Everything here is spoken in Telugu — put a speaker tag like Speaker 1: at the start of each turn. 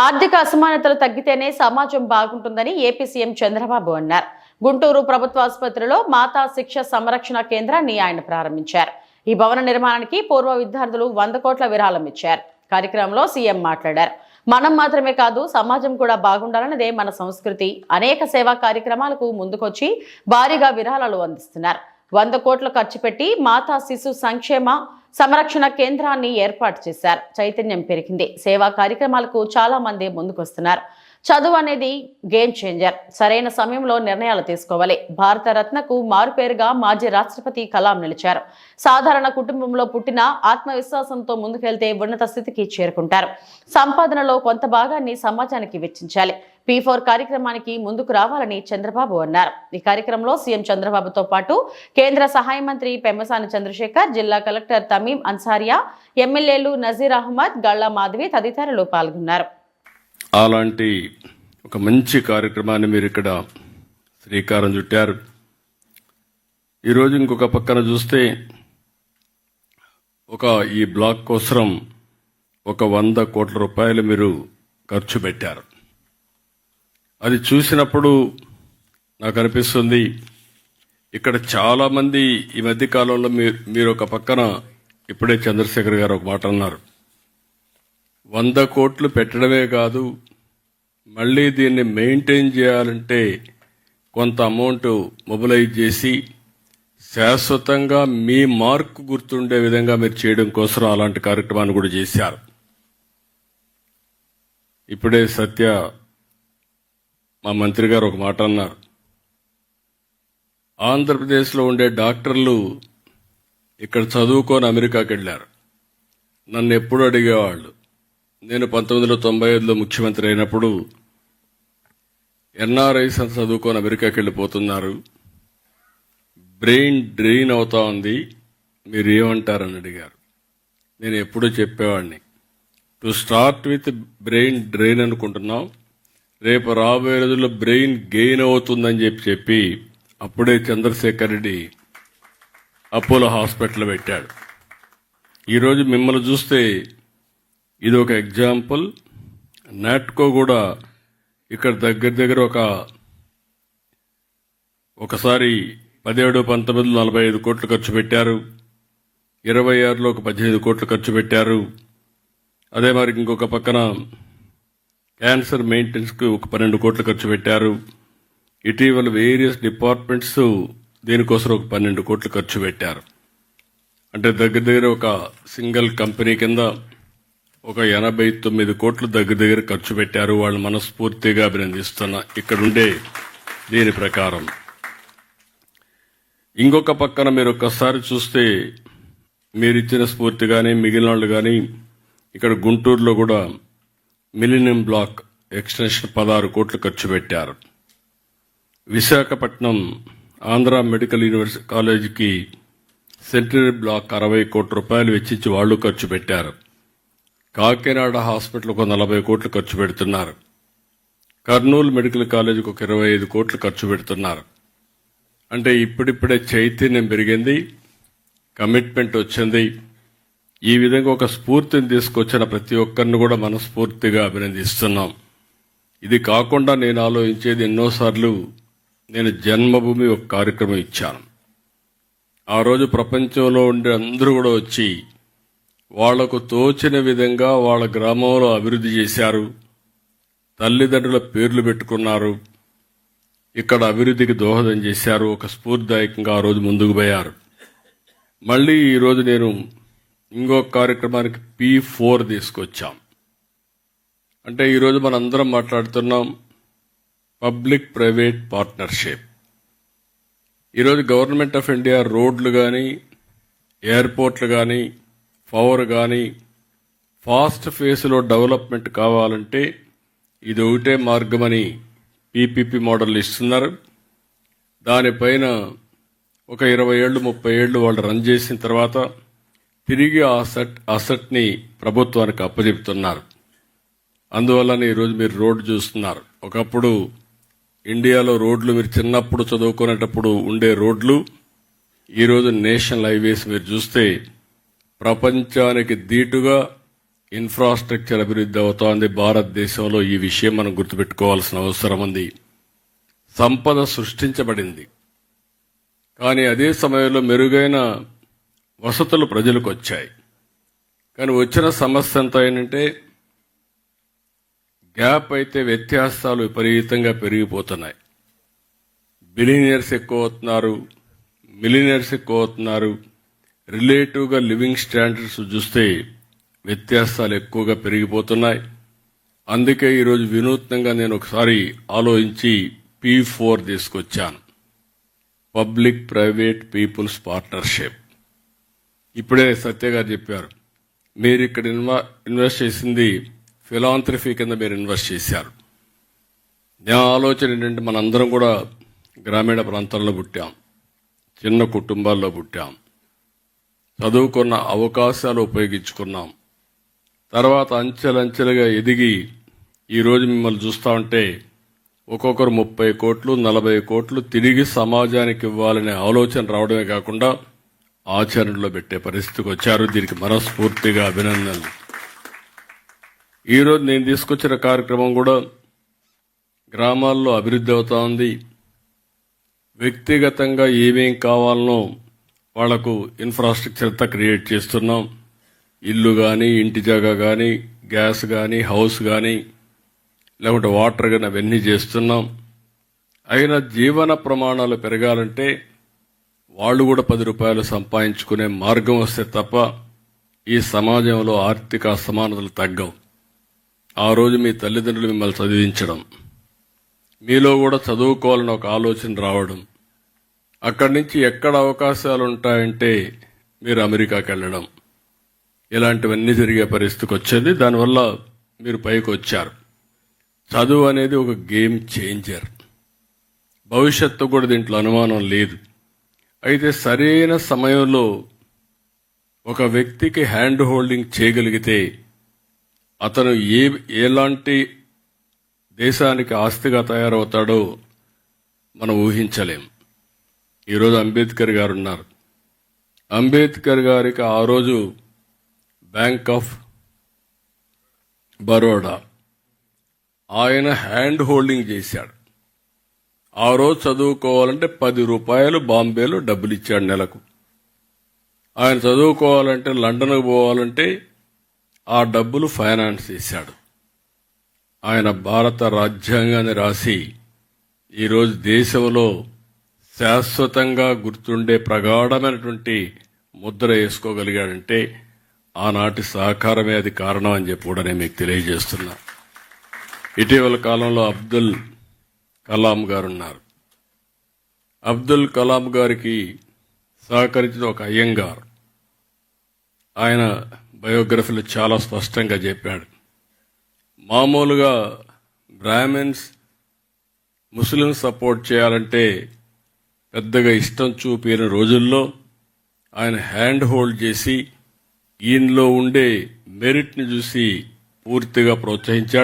Speaker 1: ఆర్థిక అసమానతలు తగ్గితేనే సమాజం బాగుంటుందని ఏపీ సీఎం చంద్రబాబు అన్నారు. గుంటూరు ప్రభుత్వ ఆసుపత్రిలో మాతా శిక్ష సంరక్షణ కేంద్రాన్ని ఆయన ప్రారంభించారు. ఈ భవన నిర్మాణానికి పూర్వ విద్యార్థులు 100 కోట్ల విరాళం ఇచ్చారు. కార్యక్రమంలో సీఎం మాట్లాడారు. మనం మాత్రమే కాదు, సమాజం కూడా బాగుండాలన్నదే మన సంస్కృతి. అనేక సేవా కార్యక్రమాలకు ముందుకొచ్చి భారీగా విరాళాలు అందిస్తున్నారు. 100 కోట్లు ఖర్చు పెట్టి మాతా శిశు సంక్షేమ సంరక్షణ కేంద్రాన్ని ఏర్పాటు చేశారు. చైతన్యం పెరిగింది. సేవా కార్యక్రమాలకు చాలా మంది ముందుకొస్తున్నారు. చదువు అనేది గేమ్ చేంజర్. సరైన సమయంలో నిర్ణయాలు తీసుకోవాలి. భారత రత్నకు మారుపేరుగా మాజీ రాష్ట్రపతి కలాం నిలిచారు. సాధారణ కుటుంబంలో పుట్టిన ఆత్మవిశ్వాసంతో ముందుకెళ్తే ఉన్నత స్థితికి చేరుకుంటారు. సంపాదనలో కొంత భాగాన్ని సమాజానికి వెచ్చించాలి. P4 కార్యక్రమానికి ముందుకు రావాలని చంద్రబాబు అన్నారు. ఈ కార్యక్రమంలో సీఎం చంద్రబాబుతో పాటు కేంద్ర సహాయ మంత్రి పెమ్మసాని చంద్రశేఖర్, జిల్లా కలెక్టర్ తమీం అన్సారియా, ఎమ్మెల్యేలు నజీర్ అహ్మద్, గల్లా మాధవి తదితరులు పాల్గొన్నారు.
Speaker 2: అలాంటి ఒక మంచి కార్యక్రమాన్ని మీరు ఇక్కడ శ్రీకారం చుట్టారు. ఈరోజు ఇంకొక పక్కన చూస్తే ఈ బ్లాక్ కోసం 100 కోట్ల రూపాయలు మీరు ఖర్చు పెట్టారు. అది చూసినప్పుడు నాకు అనిపిస్తుంది, ఇక్కడ చాలామంది ఈ మధ్య కాలంలో మీరు ఒక పక్కన ఇప్పుడే చంద్రశేఖర్ గారు ఒక మాట అన్నారు, 100 కోట్లు పెట్టడమే కాదు, మళ్ళీ దీన్ని మెయింటైన్ చేయాలంటే కొంత అమౌంట్ మొబిలైజ్ చేసి శాశ్వతంగా మీ మార్కు గుర్తుండే విధంగా మీరు చేయడం కోసం అలాంటి కార్యక్రమాన్ని కూడా చేశారు. ఇప్పుడే సత్య మా మంత్రి గారు ఒక మాట అన్నారు, ఆంధ్రప్రదేశ్లో ఉండే డాక్టర్లు ఇక్కడ చదువుకొని అమెరికాకి వెళ్ళారు. నన్ను ఎప్పుడు అడిగేవాళ్ళు, నేను 1995లో ముఖ్యమంత్రి అయినప్పుడు ఎన్ఆర్ఐస్ అంతా చదువుకొని అమెరికాకి వెళ్ళిపోతున్నారు, బ్రెయిన్ డ్రెయిన్ అవుతా ఉంది, మీరు ఏమంటారని అడిగారు. నేను ఎప్పుడూ చెప్పేవాడిని, to start with brain drain అనుకుంటున్నాం, రేపు రాబోయే రోజుల్లో బ్రెయిన్ గెయిన్ అవుతుందని చెప్పి అప్పుడే చంద్రశేఖర్ రెడ్డి అపోలో హాస్పిటల్ పెట్టాడు. ఈరోజు మిమ్మల్ని చూస్తే ఇది ఒక ఎగ్జాంపుల్. నాట్కో కూడా ఇక్కడ దగ్గర ఒకసారి 17-19 45 కోట్లు ఖర్చు పెట్టారు. 26లో 15 కోట్లు ఖర్చు పెట్టారు. అదే మరి ఇంకొక పక్కన క్యాన్సర్ మెయింటెనెన్స్కు 12 కోట్లు ఖర్చు పెట్టారు. ఇటీవల వేరియస్ డిపార్ట్మెంట్స్ దీనికోసం 12 కోట్లు ఖర్చు పెట్టారు. అంటే దగ్గర ఒక సింగిల్ కంపెనీ కింద 89 కోట్లు దగ్గర ఖర్చు పెట్టారు. వాళ్ళు మనస్ఫూర్తిగా అభినందిస్తున్నా ఇక్కడుండే దీని ప్రకారం. ఇంకొక పక్కన మీరు ఒక్కసారి చూస్తే మీరిచ్చిన స్ఫూర్తి కానీ మిగిలిన వాళ్ళు కానీ ఇక్కడ గుంటూరులో కూడా మిలీనియం బ్లాక్ ఎక్స్టెన్షన్ 16 కోట్లు ఖర్చు పెట్టారు. విశాఖపట్నం ఆంధ్ర మెడికల్ యూనివర్సిటీ కాలేజీకి సెంటరీ బ్లాక్ 60 కోట్ల రూపాయలు వెచ్చించి వాళ్ళు ఖర్చు పెట్టారు. కాకినాడ హాస్పిటల్కు 40 కోట్లు ఖర్చు పెడుతున్నారు. కర్నూలు మెడికల్ కాలేజీకి 25 కోట్లు ఖర్చు పెడుతున్నారు. అంటే ఇప్పుడిప్పుడే చైతన్యం పెరిగింది, కమిట్మెంట్ వచ్చింది. ఈ విధంగా ఒక స్ఫూర్తిని తీసుకొచ్చిన ప్రతి ఒక్కరిని కూడా మనస్ఫూర్తిగా అభినందిస్తున్నాం. ఇది కాకుండా నేను ఆలోచించేది, ఎన్నోసార్లు నేను జన్మభూమి ఒక కార్యక్రమం ఇచ్చాను. ఆ రోజు ప్రపంచంలో ఉండే అందరూ కూడా వచ్చి వాళ్లకు తోచిన విధంగా వాళ్ళ గ్రామంలో అభివృద్ధి చేశారు, తల్లిదండ్రుల పేర్లు పెట్టుకున్నారు, ఇక్కడ అభివృద్ధికి దోహదం చేశారు. ఒక స్ఫూర్తిదాయకంగా ఆ రోజు ముందుకు పోయారు. మళ్ళీ ఈరోజు నేను ఇంకొక కార్యక్రమానికి P4 తీసుకొచ్చాం. అంటే ఈరోజు మనందరం మాట్లాడుతున్నాం పబ్లిక్ ప్రైవేట్ పార్ట్నర్షిప్. ఈరోజు గవర్నమెంట్ ఆఫ్ ఇండియా రోడ్లు కానీ, ఎయిర్పోర్ట్లు కానీ, పవర్ కానీ ఫాస్ట్ ఫేస్లో డెవలప్మెంట్ కావాలంటే ఇది ఒకటే మార్గమని PPP మోడల్ ఇస్తున్నారు. దానిపైన ఒక 20 ఏళ్ళు 30 ఏళ్ళు వాళ్ళు రన్ చేసిన తర్వాత తిరిగి అసెట్ని ప్రభుత్వానికి అప్పచెప్తున్నారు. అందువల్లనే ఈరోజు మీరు రోడ్డు చూస్తున్నారు. ఒకప్పుడు ఇండియాలో రోడ్లు మీరు చిన్నప్పుడు చదువుకునేటప్పుడు ఉండే రోడ్లు ఈరోజు నేషనల్ హైవేస్ మీరు చూస్తే ప్రపంచానికి దీటుగా ఇన్ఫ్రాస్ట్రక్చర్ అభివృద్ధి అవుతోంది భారతదేశంలో. ఈ విషయం మనం గుర్తుపెట్టుకోవాల్సిన అవసరం ఉంది. సంపద సృష్టించబడింది, కానీ అదే సమయంలో మెరుగైన వసతులు ప్రజలకు వచ్చాయి. కానీ వచ్చిన సమస్య ఎంత ఏంటంటే గ్యాప్ అయితే వ్యత్యాసాలు విపరీతంగా పెరిగిపోతున్నాయి. బిలినియర్స్ ఎక్కువ అవుతున్నారు, మిలినియర్స్ ఎక్కువ అవుతున్నారు. రిలేటివ్గా లివింగ్ స్టాండర్డ్స్ చూస్తే వ్యత్యాసాలు ఎక్కువగా పెరిగిపోతున్నాయి. అందుకే ఈరోజు వినూత్నంగా నేను ఒకసారి ఆలోచించి P4 తీసుకొచ్చాను, పబ్లిక్ ప్రైవేట్ పీపుల్స్ పార్ట్నర్షిప్. ఇప్పుడే సత్య గారు చెప్పారు, మీరు ఇక్కడ ఇన్వెస్ట్ చేసింది ఫిలాంథ్రఫీ కింద మీరు ఇన్వెస్ట్ చేశారు. నా ఆలోచన ఏంటంటే మనందరం కూడా గ్రామీణ ప్రాంతాల్లో పుట్టాం, చిన్న కుటుంబాల్లో పుట్టాం, చదువుకున్న అవకాశాలు ఉపయోగించుకున్నాం. తర్వాత అంచెలంచెలుగా ఎదిగి ఈరోజు మిమ్మల్ని చూస్తూ ఉంటే ఒక్కొక్కరు 30 కోట్లు 40 కోట్లు తిరిగి సమాజానికి ఇవ్వాలనే ఆలోచన రావడమే కాకుండా ఆచరణలో పెట్టే పరిస్థితికి వచ్చారు. దీనికి మనస్ఫూర్తిగా అభినందనలు. ఈరోజు నేను తీసుకొచ్చిన కార్యక్రమం కూడా గ్రామాల్లో అభివృద్ధి అవుతా ఉంది. వ్యక్తిగతంగా ఏమేం కావాలనో వాళ్లకు ఇన్ఫ్రాస్ట్రక్చర్ అంతా క్రియేట్ చేస్తున్నాం. ఇల్లు కానీ, ఇంటి జాగా కానీ, గ్యాస్ కానీ, హౌస్ కానీ, లేకుంటే వాటర్ కానీ అవన్నీ చేస్తున్నాం. అయినా జీవన ప్రమాణాలు పెరగాలంటే వాళ్ళు కూడా 10 రూపాయలు సంపాదించుకునే మార్గం వస్తే తప్ప ఈ సమాజంలో ఆర్థిక అసమానతలు తగ్గవు. ఆ రోజు మీ తల్లిదండ్రులు మిమ్మల్ని చదివించడం, మీలో కూడా చదువుకోవాలని ఒక ఆలోచన రావడం, అక్కడి నుంచి ఎక్కడ అవకాశాలు ఉంటాయంటే మీరు అమెరికాకి వెళ్ళడం, ఇలాంటివన్నీ జరిగే పరిస్థితికి వచ్చేది. దానివల్ల మీరు పైకి వచ్చారు. చదువు అనేది ఒక గేమ్ చేంజర్. భవిష్యత్తు కూడా దీంట్లో అనుమానం లేదు. అయితే సరైన సమయంలో ఒక వ్యక్తికి హ్యాండ్ హోల్డింగ్ చేయగలిగితే అతను ఎలాంటి దేశానికి ఆస్తిగా తయారవుతాడో మనం ఊహించలేం. ఈరోజు అంబేద్కర్ గారు ఉన్నారు. అంబేద్కర్ గారికి ఆ రోజు బ్యాంక్ ఆఫ్ బరోడా ఆయన హ్యాండ్ హోల్డింగ్ చేశాడు. ఆ రోజు చదువుకోవాలంటే 10 రూపాయలు బాంబేలో డబ్బులు ఇచ్చాడు నెలకు. ఆయన చదువుకోవాలంటే లండన్కు పోవాలంటే ఆ డబ్బులు ఫైనాన్స్ చేశాడు. ఆయన భారత రాజ్యాంగాన్ని రాసి ఈరోజు దేశంలో శాశ్వతంగా గుర్తుండే ప్రగాఢమైనటువంటి ముద్ర వేసుకోగలిగాడంటే ఆనాటి సహకారమే అది కారణం అని చెప్పి కూడా నేను మీకు తెలియజేస్తున్నా. ఇటీవల కాలంలో అబ్దుల్ కలాం గారు ఉన్నారు. అబ్దుల్ కలాం గారికి సహకరించిన ఒక అయ్యంగార్ ఆయన బయోగ్రఫీలో చాలా స్పష్టంగా చెప్పాడు. మామూలుగా బ్రాహ్మిన్స్ ముస్లిం సపోర్ట్ చేయాలంటే పెద్దగా ఇష్టం చూపిన రోజుల్లో ఆయన హ్యాండ్ హోల్డ్ చేసి ఈయనలో ఉండే మెరిట్ని చూసి పూర్తిగా ప్రోత్సహించాడు.